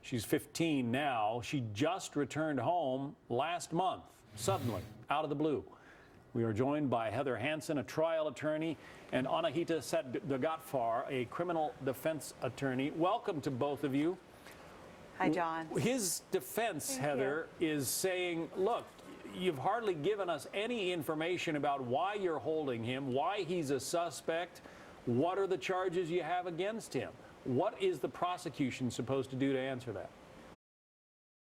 She's 15 now. She just returned home last month, suddenly, out of the blue. We are joined by Heather Hansen, a trial attorney, and Anahita Sedaghatfar, a criminal defense attorney. Welcome to both of you. Hi, John. His defense, Heather, is saying, look, you've hardly given us any information about why you're holding him, why he's a suspect, what are the charges you have against him. What is the prosecution supposed to do to answer that?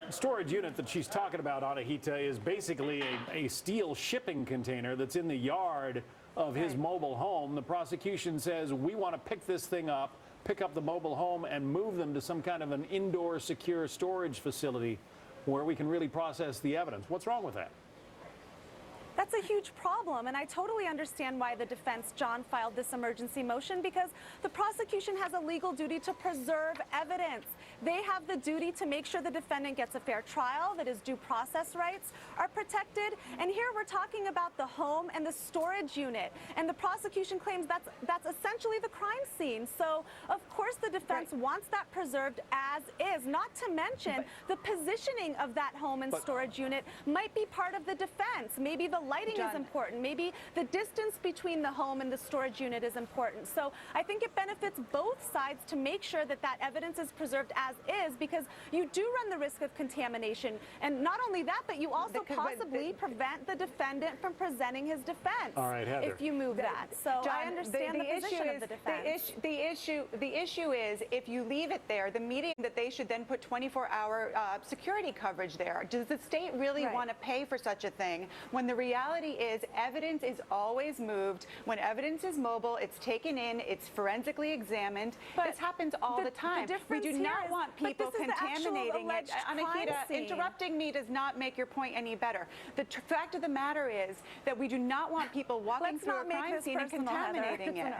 The storage unit that she's talking about, Anahita, is basically a steel shipping container that's in the yard of his mobile home. The prosecution says, we want to pick this thing up, pick up the mobile home and move them to some kind of an indoor secure storage facility where we can really process the evidence. What's wrong with that? That's a huge problem, and I totally understand why the defense, John, filed this emergency motion, because the prosecution has a legal duty to preserve evidence. They have the duty to make sure the defendant gets a fair trial, that his due process rights are protected. And here we're talking about the home and the storage unit, and the prosecution claims that's essentially the crime scene. So, of course, the defense wants that preserved as is, not to mention the positioning of that home and storage unit might be part of the defense. Maybe the lighting is important. Maybe the distance between the home and the storage unit is important. So I think it benefits both sides to make sure that that evidence is preserved as is, because you do run the risk of contamination. And not only that, but you also possibly prevent the defendant from presenting his defense. All right, Heather. If you move that. So John, I understand the position of the defense. The issue is, if you leave it there, the media that they should then put 24-hour security coverage there. Does the state really want to pay for such a thing when the reality is evidence is always moved? When evidence is mobile, it's taken in, it's forensically examined. This happens all the time. We do not want people contaminating it. Anahita, interrupting me does not make your point any better. The fact of the matter is that we do not want people walking through a crime scene and contaminating it.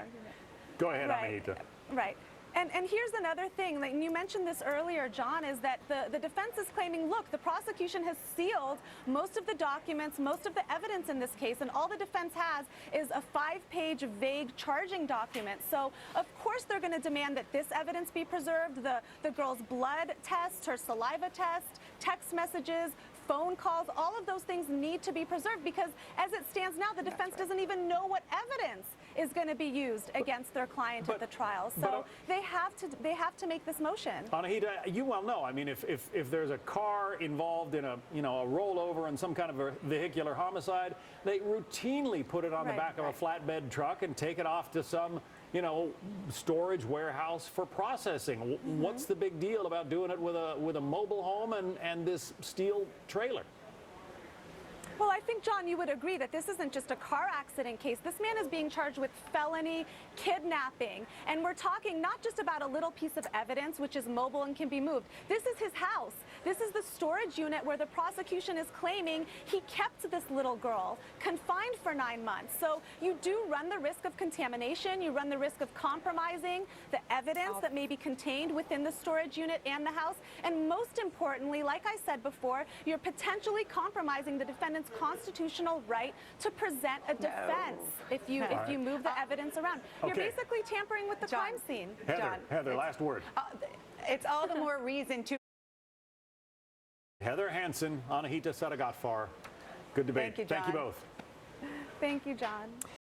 Go ahead, Anahita. Right. And here's another thing, like you mentioned this earlier, John, is that the defense is claiming, look, the prosecution has sealed most of the documents, most of the evidence in this case, and all the defense has is a 5-page vague charging document. So, of course, they're going to demand that this evidence be preserved, the girl's blood test, her saliva test, text messages, phone calls, all of those things need to be preserved, because as it stands now, the defense doesn't even know what evidence is going to be used against their client at the trial. So they have to make this motion. Anahita, you well know. I mean, if there's a car involved in a rollover and some kind of a vehicular homicide, they routinely put it on the back of a flatbed truck and take it off to some storage warehouse for processing. What's the big deal about doing it with a mobile home and this steel trailer? Well, I think, John, you would agree that this isn't just a car accident case. This man is being charged with felony kidnapping. And we're talking not just about a little piece of evidence, which is mobile and can be moved. This is his house. This is the storage unit where the prosecution is claiming he kept this little girl confined for 9 months. So you do run the risk of contamination. You run the risk of compromising the evidence that may be contained within the storage unit and the house. And most importantly, like I said before, you're potentially compromising the defendant's constitutional right to present a defense if you move the evidence around. You're basically tampering with the crime scene. Heather, last word. It's all the more reason to. Heather Hansen, Anahita Sedaghatfar. Good debate. Thank you, John. Thank you both. Thank you, John.